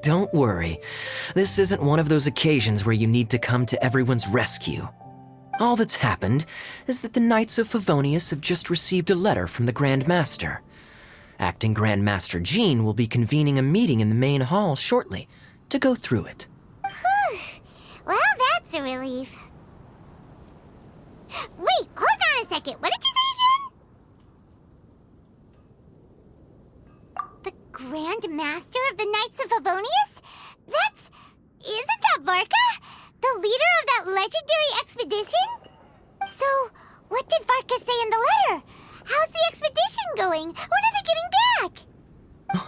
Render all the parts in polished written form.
Don't worry. This isn't one of those occasions where you need to come to everyone's rescue. All that's happened is that the Knights of Favonius have just received a letter from the Grand Master. Acting Grand Master Jean will be convening a meeting in the main hall shortly to go through it. Whew. Well, that's a relief. Wait, hold on a second. What did you say again? The Grand Master of the Knights of Favonius? Isn't that Varka? The leader of that legendary expedition? So, what did Varka say in the letter? How's the expedition going? When are they getting back?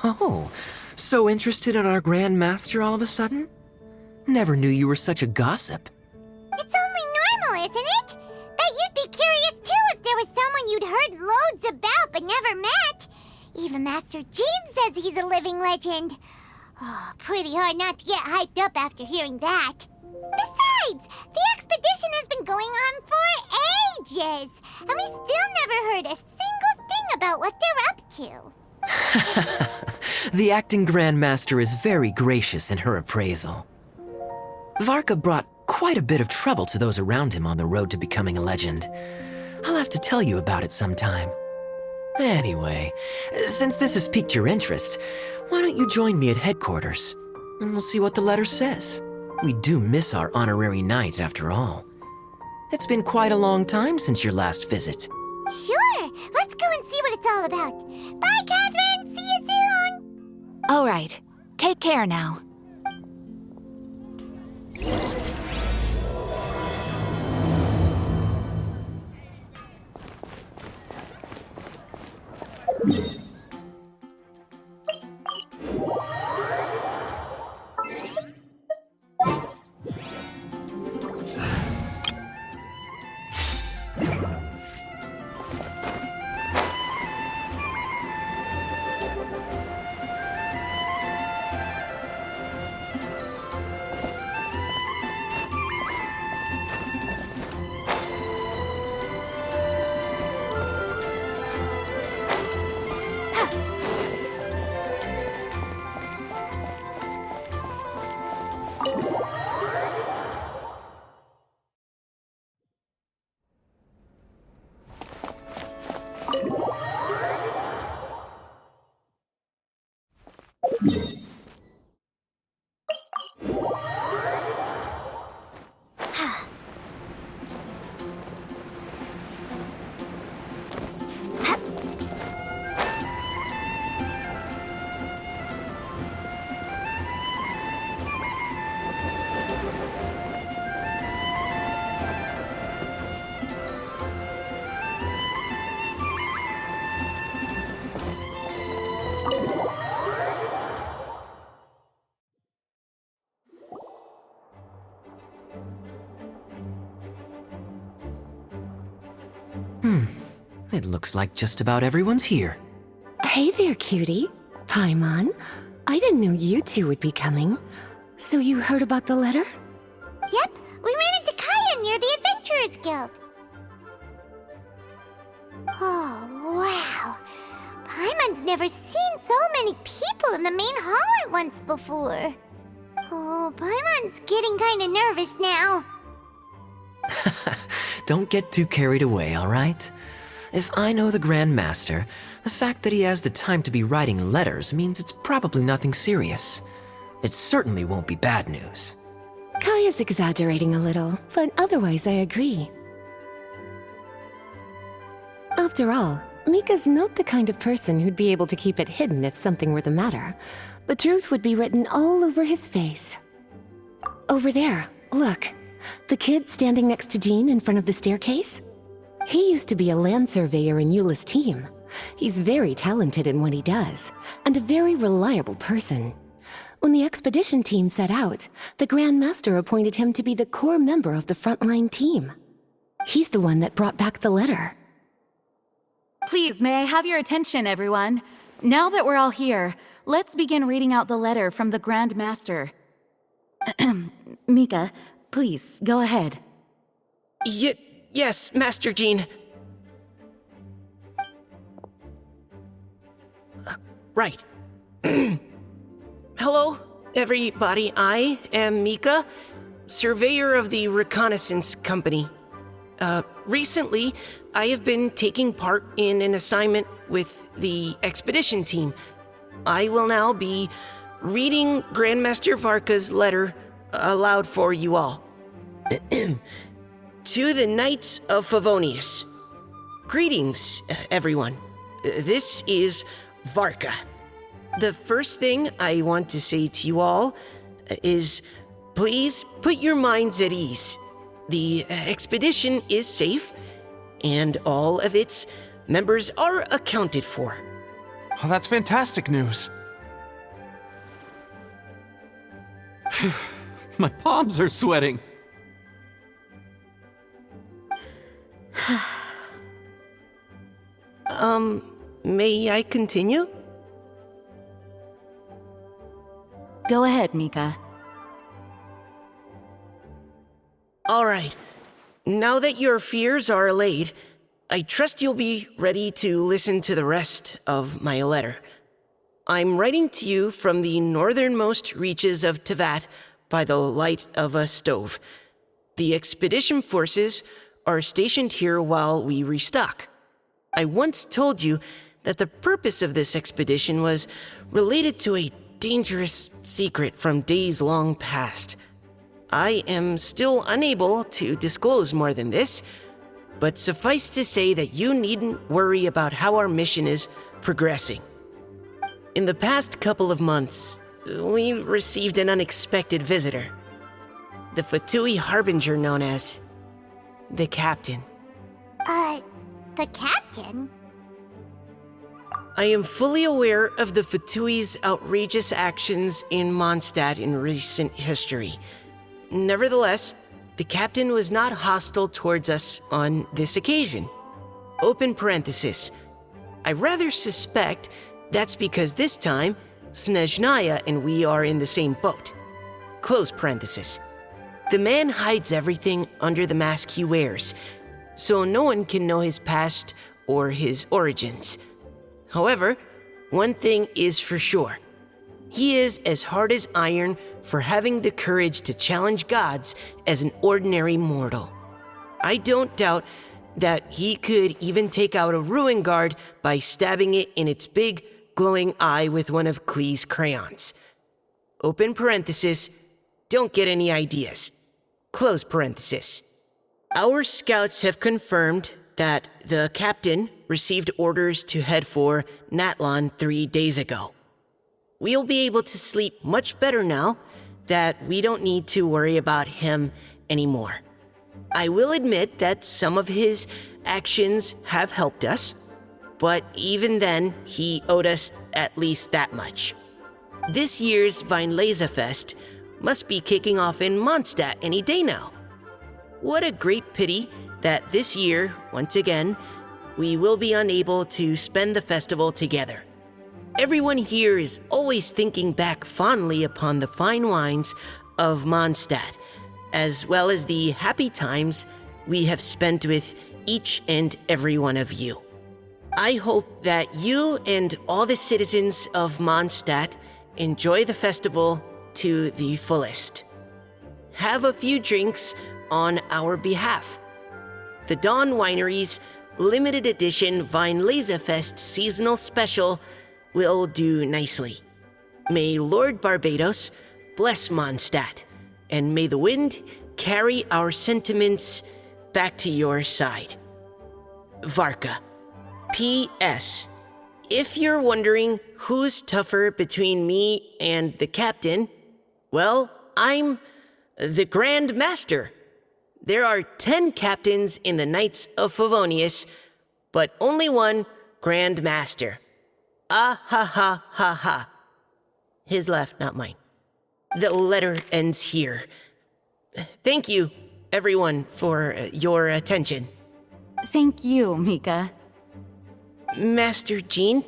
Oh, so interested in our Grand Master all of a sudden? Never knew you were such a gossip. It's only normal, isn't it? That you'd be curious too if there was someone you'd heard loads about but never met. Even Master Jean says he's a living legend. Oh, pretty hard not to get hyped up after hearing that. Besides, the expedition has been going on for ages, and we still never heard a single thing about what they're up to. The acting Grand Master is very gracious in her appraisal. Varka brought quite a bit of trouble to those around him on the road to becoming a legend. I'll have to tell you about it sometime. Anyway, since this has piqued your interest, why don't you join me at headquarters, and we'll see what the letter says. We do miss our honorary knight, after all. It's been quite a long time since your last visit. Sure, let's go and see what it's all about. Bye, Catherine! See you soon! All right, take care now. It looks like just about everyone's here. Hey there, cutie. Paimon. I didn't know you two would be coming. So you heard about the letter? Yep, we ran into Kaya near the Adventurers Guild. Oh, wow. Paimon's never seen so many people in the main hall at once before. Oh, Paimon's getting kind of nervous now. Don't get too carried away, all right? If I know the Grand Master, the fact that he has the time to be writing letters means it's probably nothing serious. It certainly won't be bad news. Kaya's exaggerating a little, but otherwise I agree. After all, Mika's not the kind of person who'd be able to keep it hidden if something were the matter. The truth would be written all over his face. Over there, look. The kid standing next to Jean in front of the staircase? He used to be a land surveyor in Eula's team. He's very talented in what he does, and a very reliable person. When the expedition team set out, the Grand Master appointed him to be the core member of the frontline team. He's the one that brought back the letter. Please, may I have your attention, everyone? Now that we're all here, let's begin reading out the letter from the Grand Master. Mika, please, go ahead. Yes, Master Jean. Right. Hello? Everybody, I am Mika, surveyor of the reconnaissance company. Recently, I have been taking part in an assignment with the expedition team. I will now be reading Grandmaster Varka's letter aloud for you all. To the Knights of Favonius. Greetings, everyone. This is Varka. The first thing I want to say to you all is please put your minds at ease. The expedition is safe, and all of its members are accounted for. Oh, that's fantastic news. My palms are sweating. May I continue? Go ahead, Mika. All right. Now that your fears are allayed, I trust you'll be ready to listen to the rest of my letter. I'm writing to you from the northernmost reaches of Tevat by the light of a stove. The expedition forces are stationed here while we restock. I once told you that the purpose of this expedition was related to a dangerous secret from days long past. I am still unable to disclose more than this, but suffice to say that you needn't worry about how our mission is progressing. In the past couple of months, we received an unexpected visitor. The Fatui Harbinger known as the Captain. The captain? I am fully aware of the Fatui's outrageous actions in Mondstadt in recent history. Nevertheless, the captain was not hostile towards us on this occasion. Open parenthesis. I rather suspect that's because this time, Snezhnaya and we are in the same boat. Close parenthesis. The man hides everything under the mask he wears, so no one can know his past or his origins. However, one thing is for sure. He is as hard as iron for having the courage to challenge gods as an ordinary mortal. I don't doubt that he could even take out a ruin guard by stabbing it in its big, glowing eye with one of Klee's crayons. Open parenthesis, don't get any ideas. Close parenthesis. Our scouts have confirmed that the captain received orders to head for Natlan 3 days ago. We'll be able to sleep much better now that we don't need to worry about him anymore. I will admit that some of his actions have helped us, but even then, he owed us at least that much. This year's Weinlesefest must be kicking off in Mondstadt any day now. What a great pity that this year, once again, we will be unable to spend the festival together. Everyone here is always thinking back fondly upon the fine wines of Mondstadt, as well as the happy times we have spent with each and every one of you. I hope that you and all the citizens of Mondstadt enjoy the festival to the fullest. Have a few drinks on our behalf. The Dawn Winery's limited edition Weinlesefest seasonal special will do nicely. May Lord Barbados bless Mondstadt, and may the wind carry our sentiments back to your side. Varka. P.S. If you're wondering who's tougher between me and the captain, well, I'm the Grand Master. There are 10 captains in the Knights of Favonius, but only one Grand Master. Ah ha ha ha ha. His left, not mine. The letter ends here. Thank you, everyone, for your attention. Thank you, Mika. Master Jean,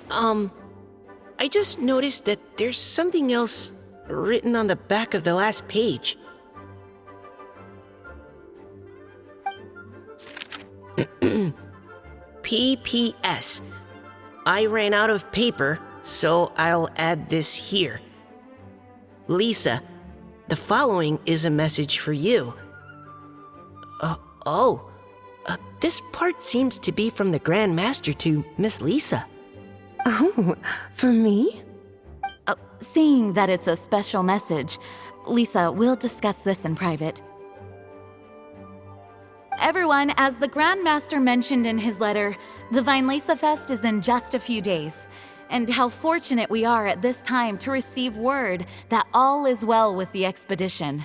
I just noticed that there's something else written on the back of the last page. P.P.S. I ran out of paper, so I'll add this here. Lisa, the following is a message for you. This part seems to be from the Grand Master to Miss Lisa. Oh, for me? Seeing that it's a special message, Lisa, we'll discuss this in private. Everyone, as the Grand Master mentioned in his letter, the Vinelesa Fest is in just a few days. And how fortunate we are at this time to receive word that all is well with the expedition.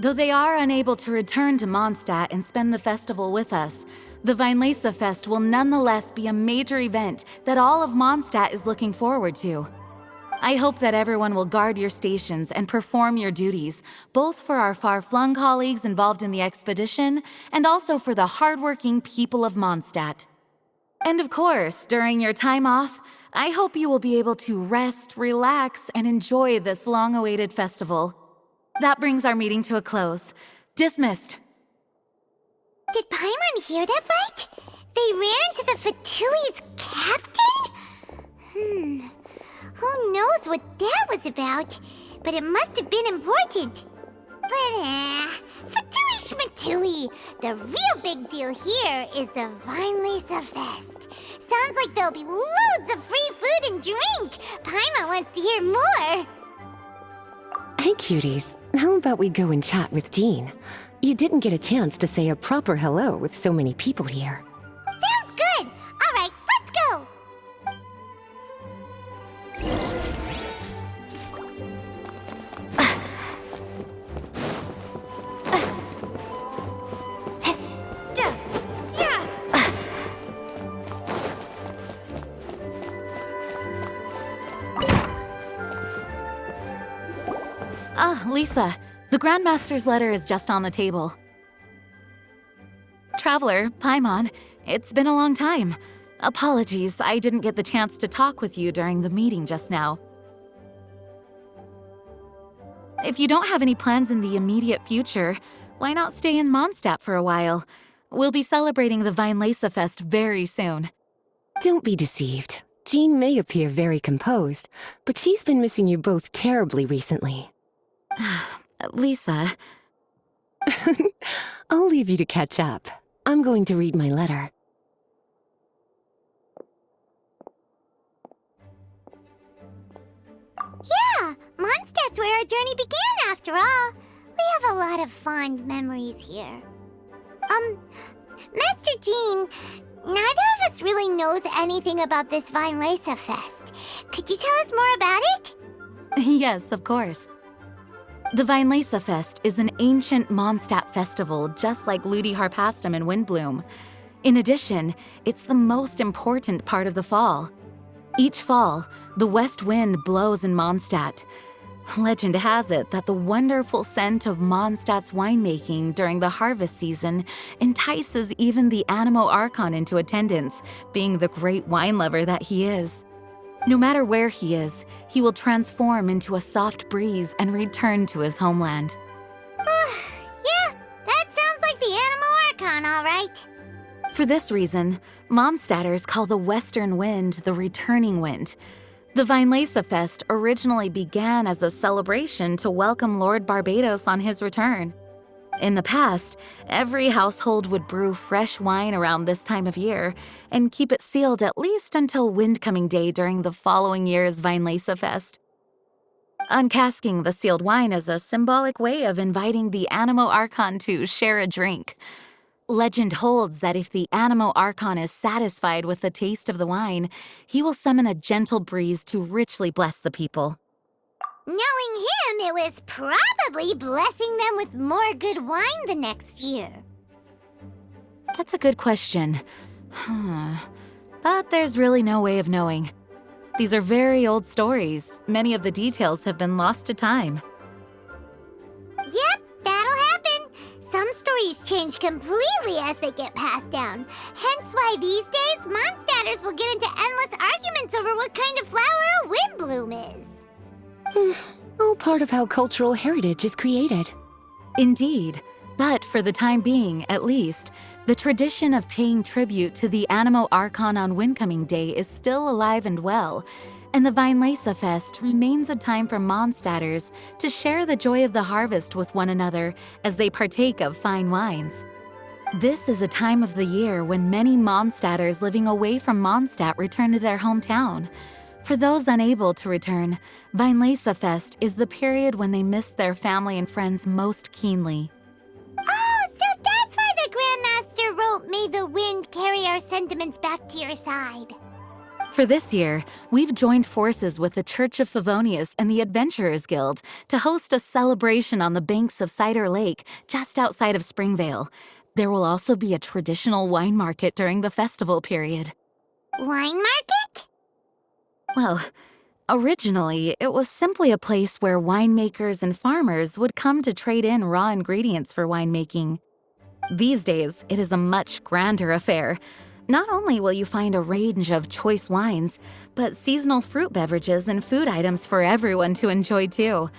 Though they are unable to return to Mondstadt and spend the festival with us, the Vinelesa Fest will nonetheless be a major event that all of Mondstadt is looking forward to. I hope that everyone will guard your stations and perform your duties, both for our far-flung colleagues involved in the expedition and also for the hardworking people of Mondstadt. And of course, during your time off, I hope you will be able to rest, relax, and enjoy this long-awaited festival. That brings our meeting to a close. Dismissed. Did Paimon hear that right? They ran into the Fatui's captain? Who knows what that was about? But it must have been important. But, Fatui Schmatui! The real big deal here is the Vinelesa Fest. Sounds like there'll be loads of free food and drink. Paimon wants to hear more. Hey, cuties. How about we go and chat with Jean? You didn't get a chance to say a proper hello with so many people here. Sounds good. All right, let's go. Lisa, the Grandmaster's letter is just on the table. Traveler, Paimon, it's been a long time. Apologies, I didn't get the chance to talk with you during the meeting just now. If you don't have any plans in the immediate future, why not stay in Mondstadt for a while? We'll be celebrating the Vinelesa Fest very soon. Don't be deceived. Jean may appear very composed, but she's been missing you both terribly recently. Lisa... I'll leave you to catch up. I'm going to read my letter. Yeah, Mondstadt's where our journey began after all. We have a lot of fond memories here. Master Jean, neither of us really knows anything about this Vinelesa Fest. Could you tell us more about it? Yes, of course. The Vinelesa Fest is an ancient Mondstadt festival just like Ludi Harpastum and Windbloom. In addition, it's the most important part of the fall. Each fall, the west wind blows in Mondstadt. Legend has it that the wonderful scent of Mondstadt's winemaking during the harvest season entices even the Animo Archon into attendance, being the great wine lover that he is. No matter where he is, he will transform into a soft breeze and return to his homeland. Yeah, that sounds like the Animo Archon, all right. For this reason, Mondstadters call the western wind the returning wind. The Vinelesa Fest originally began as a celebration to welcome Lord Barbados on his return. In the past, every household would brew fresh wine around this time of year and keep it sealed at least until Windcoming Day during the following year's Vinelesa Fest. Uncasking the sealed wine is a symbolic way of inviting the Animo Archon to share a drink. Legend holds that if the Animo Archon is satisfied with the taste of the wine, he will summon a gentle breeze to richly bless the people. Knowing him, it was probably blessing them with more good wine the next year. That's a good question. But there's really no way of knowing. These are very old stories. Many of the details have been lost to time. Yep, that'll happen. Some stories change completely as they get passed down. Hence why these days, Mondstadters will get into endless arguments over what kind of flower a windbloom is. All part of how cultural heritage is created. Indeed. But for the time being, at least, the tradition of paying tribute to the Animo Archon on Windcoming Day is still alive and well, and the Weinlese Fest remains a time for Mondstadters to share the joy of the harvest with one another as they partake of fine wines. This is a time of the year when many Mondstadters living away from Mondstadt return to their hometown. For those unable to return, Weinlese Fest is the period when they miss their family and friends most keenly. Oh, so that's why the Grandmaster wrote, "May the wind carry our sentiments back to your side." For this year, we've joined forces with the Church of Favonius and the Adventurers Guild to host a celebration on the banks of Cider Lake just outside of Springvale. There will also be a traditional wine market during the festival period. Wine market? Well, originally, it was simply a place where winemakers and farmers would come to trade in raw ingredients for winemaking. These days, it is a much grander affair. Not only will you find a range of choice wines, but seasonal fruit beverages and food items for everyone to enjoy too.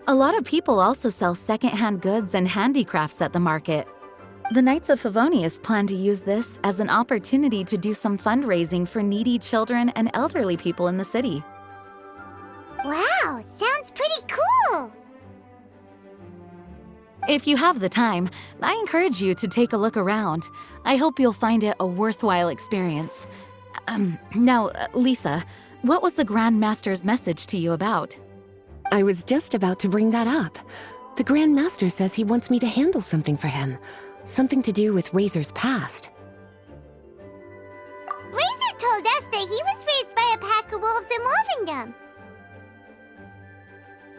A lot of people also sell secondhand goods and handicrafts at the market. The Knights of Favonius plan to use this as an opportunity to do some fundraising for needy children and elderly people in the city. Wow, sounds pretty cool. If you have the time, I encourage you to take a look around. I hope you'll find it a worthwhile experience. Now, Lisa, what was the Grand Master's message to you about? I was just about to bring that up. The Grand Master says he wants me to handle something for him. Something to do with Razor's past. Razor told us that he was raised by a pack of wolves in Wolvendom.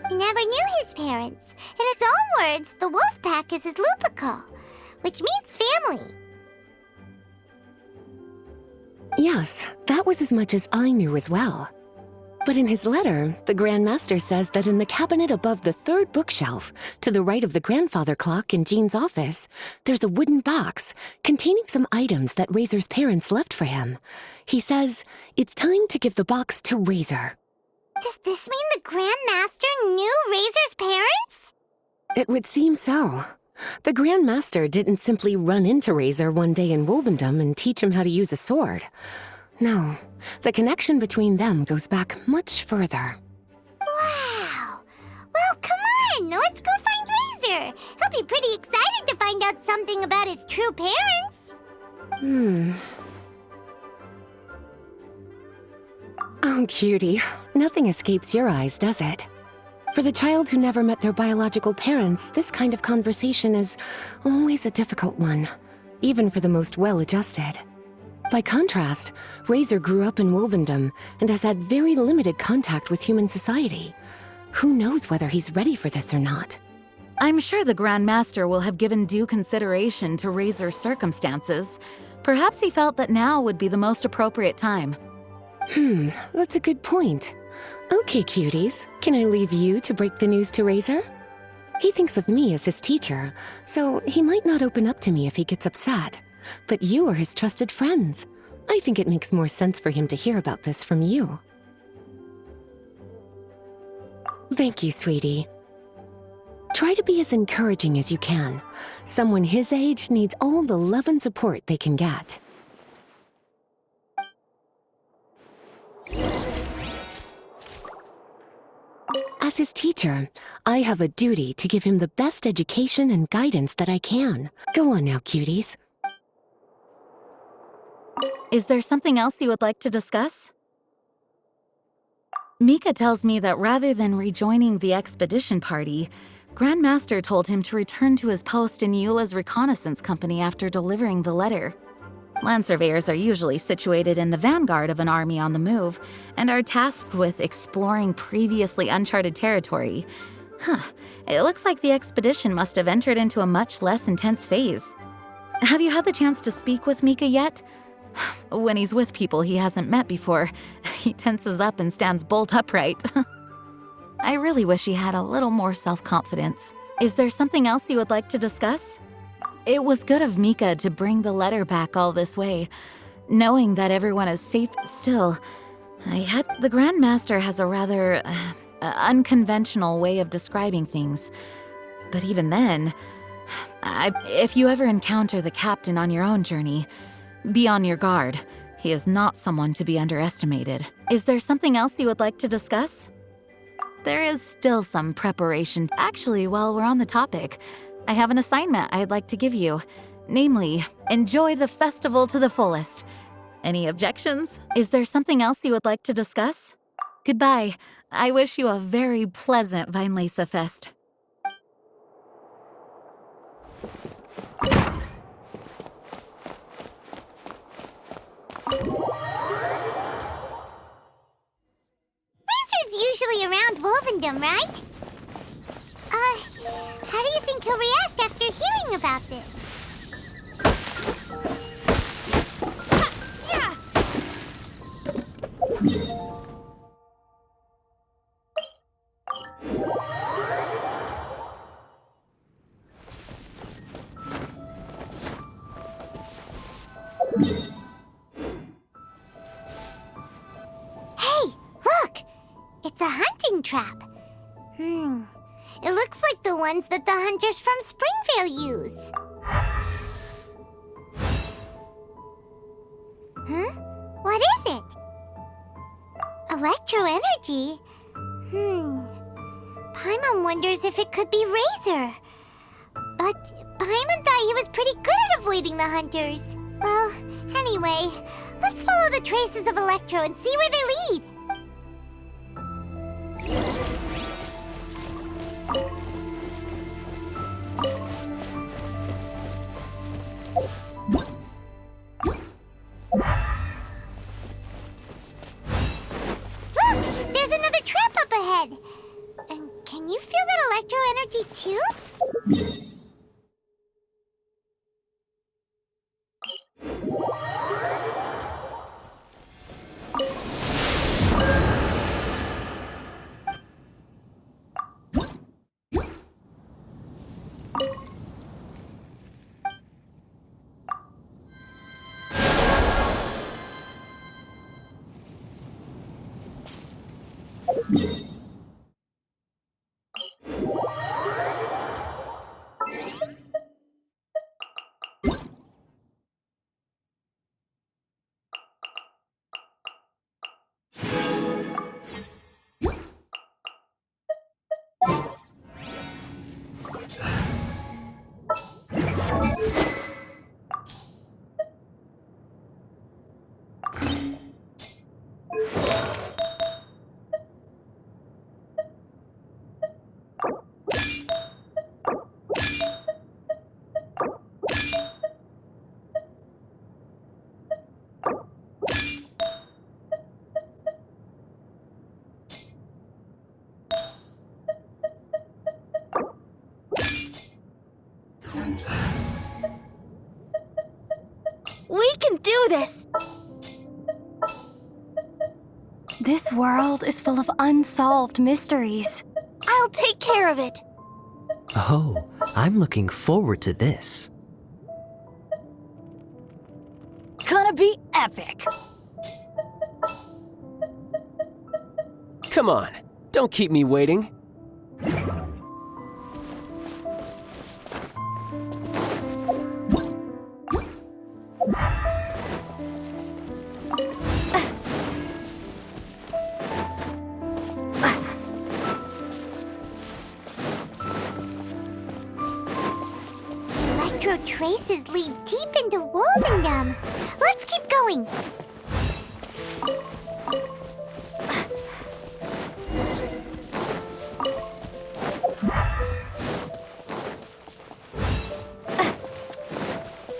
He never knew his parents. In his own words, the wolf pack is his lupical, which means family. Yes, that was as much as I knew as well. But in his letter, the Grand Master says that in the cabinet above the third bookshelf, to the right of the grandfather clock in Jean's office, there's a wooden box containing some items that Razor's parents left for him. He says it's time to give the box to Razor. Does this mean the Grand Master knew Razor's parents? It would seem so. The Grand Master didn't simply run into Razor one day in Wolvendom and teach him how to use a sword. No, the connection between them goes back much further. Wow. Well, come on, let's go find Razor. He'll be pretty excited to find out something about his true parents. Oh, cutie, nothing escapes your eyes, does it? For the child who never met their biological parents, this kind of conversation is always a difficult one, even for the most well-adjusted. By contrast, Razor grew up in Wolvendom and has had very limited contact with human society. Who knows whether he's ready for this or not? I'm sure the Grand Master will have given due consideration to Razor's circumstances. Perhaps he felt that now would be the most appropriate time. That's a good point. Okay, cuties, can I leave you to break the news to Razor? He thinks of me as his teacher, so he might not open up to me if he gets upset. But you are his trusted friends. I think it makes more sense for him to hear about this from you. Thank you, sweetie. Try to be as encouraging as you can. Someone his age needs all the love and support they can get. As his teacher, I have a duty to give him the best education and guidance that I can. Go on now, cuties. Is there something else you would like to discuss? Mika tells me that rather than rejoining the expedition party, Grandmaster told him to return to his post in Eula's reconnaissance company after delivering the letter. Land surveyors are usually situated in the vanguard of an army on the move and are tasked with exploring previously uncharted territory. It looks like the expedition must have entered into a much less intense phase. Have you had the chance to speak with Mika yet? When he's with people he hasn't met before, he tenses up and stands bolt upright. I really wish he had a little more self-confidence. Is there something else you would like to discuss? It was good of Mika to bring the letter back all this way. Knowing that everyone is safe still, the Grandmaster has a rather unconventional way of describing things. But even then, if you ever encounter the captain on your own journey, be on your guard. He is not someone to be underestimated. Is there something else you would like to discuss? There is still some preparation. Actually, while we're on the topic, I have an assignment I'd like to give you. Namely, enjoy the festival to the fullest. Any objections? Is there something else you would like to discuss? Goodbye. I wish you a very pleasant Vinelesa Fest. Razor's usually around Wolvendom, right? How do you think he'll react after hearing about this? Hey, look! It's a hunting trap. It looks like the ones that the hunters from Springvale use. Huh? What is it? Electro energy? Paimon wonders if it could be Razor. But Paimon thought he was pretty good at avoiding the hunters. Well, anyway, let's follow the traces of Electro and see where they lead. Look! There's another trap up ahead! And can you feel that electro energy too? We can do this! This world is full of unsolved mysteries. I'll take care of it. Oh, I'm looking forward to this. Gonna be epic! Come on, don't keep me waiting. Electro traces lead deep into Wolvendom. Let's keep going.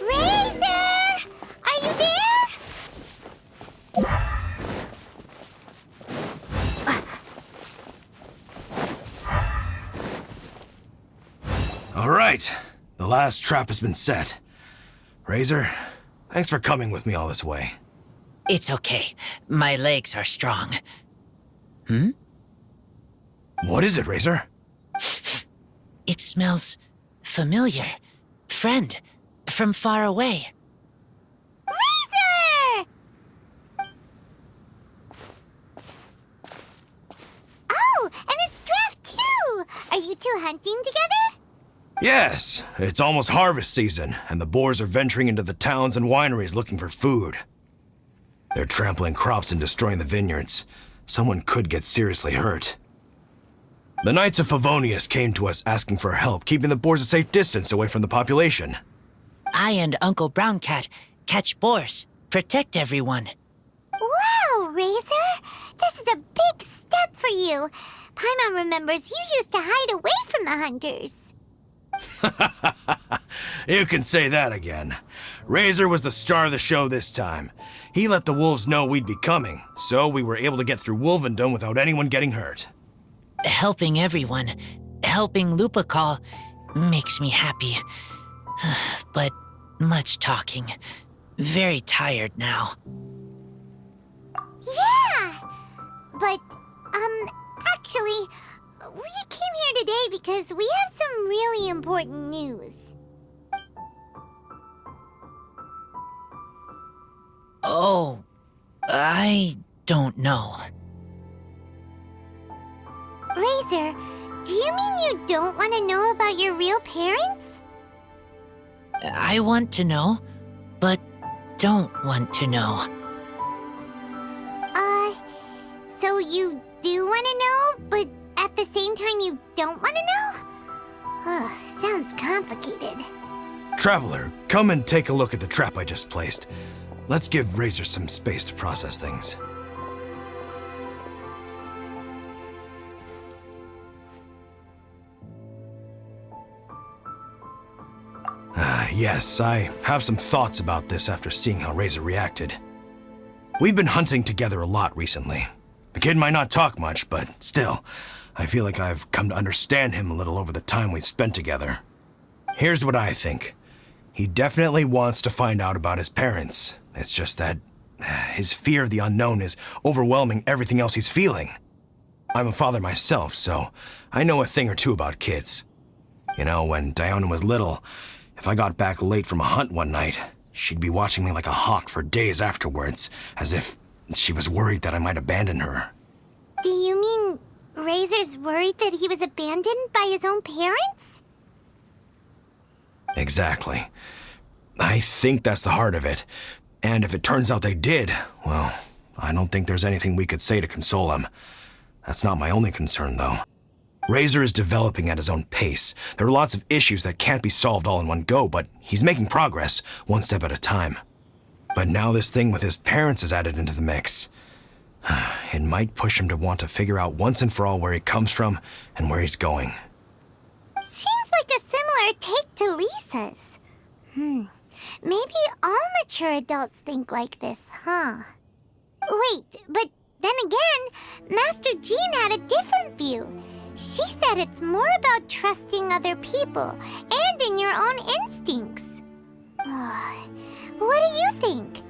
Razor! Are you there? All right, the last trap has been set. Razor, thanks for coming with me all this way. It's okay. My legs are strong. What is it, Razor? It smells familiar. Friend, from far away. Razor! Oh, and it's Draft too! Are you two hunting together? Yes, it's almost harvest season, and the boars are venturing into the towns and wineries looking for food. They're trampling crops and destroying the vineyards. Someone could get seriously hurt. The Knights of Favonius came to us asking for help keeping the boars a safe distance away from the population. I and Uncle Brown Cat catch boars, protect everyone. Wow, Razor! This is a big step for you. Paimon remembers you used to hide away from the hunters. You can say that again. Razor was the star of the show this time. He let the wolves know we'd be coming, so we were able to get through Wolvendom without anyone getting hurt. Helping everyone, helping Lupercal, makes me happy. But much talking. Very tired now. Yeah! But, actually, we came here today because we have some really important news. Oh, I don't know. Razor, do you mean you don't want to know about your real parents? I want to know, but don't want to know. So you do want to know, but at the same time you don't want to know? Sounds complicated. Traveler, come and take a look at the trap I just placed. Let's give Razor some space to process things. Yes, I have some thoughts about this after seeing how Razor reacted. We've been hunting together a lot recently. The kid might not talk much, but still, I feel like I've come to understand him a little over the time we've spent together. Here's what I think. He definitely wants to find out about his parents. It's just that his fear of the unknown is overwhelming everything else he's feeling. I'm a father myself, so I know a thing or two about kids. You know, when Diona was little, if I got back late from a hunt one night, she'd be watching me like a hawk for days afterwards, as if she was worried that I might abandon her. Do you mean Razor's worried that he was abandoned by his own parents? Exactly. I think that's the heart of it. And if it turns out they did, well, I don't think there's anything we could say to console him. That's not my only concern, though. Razor is developing at his own pace. There are lots of issues that can't be solved all in one go, but he's making progress, one step at a time. But now this thing with his parents is added into the mix. It might push him to want to figure out once and for all where he comes from and where he's going. Seems like a similar take to Lisa's. Maybe all mature adults think like this, huh? Wait, but then again, Master Jean had a different view. She said it's more about trusting other people and in your own instincts. What do you think?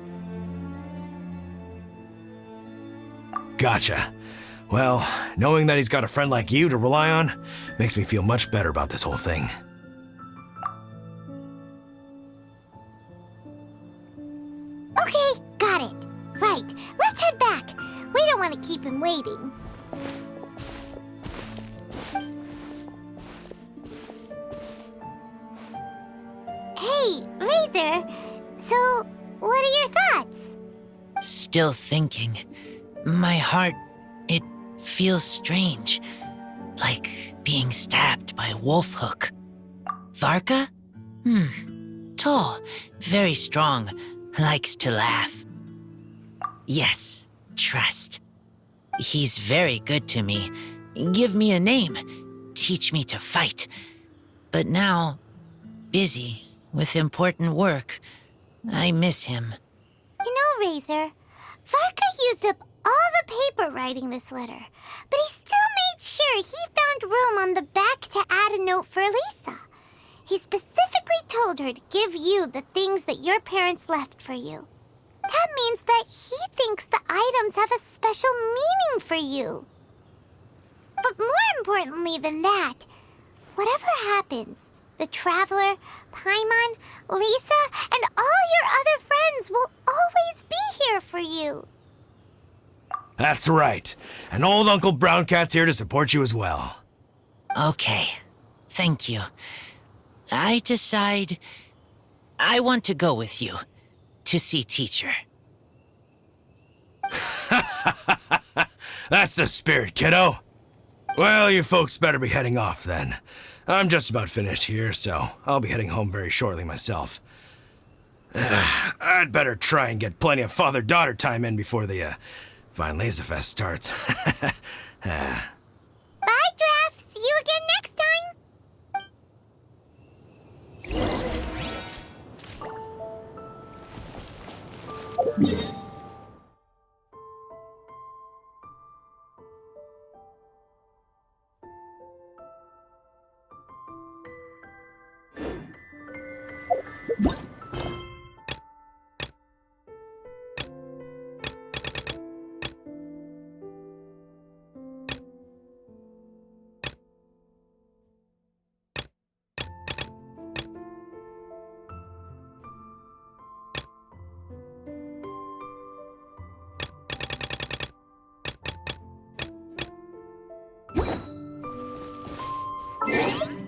Gotcha. Well, knowing that he's got a friend like you to rely on makes me feel much better about this whole thing. Okay, got it. Right, let's head back. We don't want to keep him waiting. Hey, Razor. So, what are your thoughts? Still thinking. My heart, it feels strange. Like being stabbed by a wolf hook. Varka? Tall, very strong, likes to laugh. Yes, trust. He's very good to me. Give me a name. Teach me to fight. But now, busy with important work. I miss him. You know, Razor, Varka used up all the paper writing this letter, but he still made sure he found room on the back to add a note for Lisa. He specifically told her to give you the things that your parents left for you. That means that he thinks the items have a special meaning for you. But more importantly than that, whatever happens, the Traveler, Paimon, Lisa, and all your other friends will always be here for you. That's right. And old Uncle Brown Cat's here to support you as well. Okay, thank you. I decide I want to go with you to see teacher. That's the spirit, kiddo. Well, you folks better be heading off then. I'm just about finished here, so I'll be heading home very shortly myself. I'd better try and get plenty of father-daughter time in before the Vine Laser Fest starts. Bye, Draft. See you again next time. You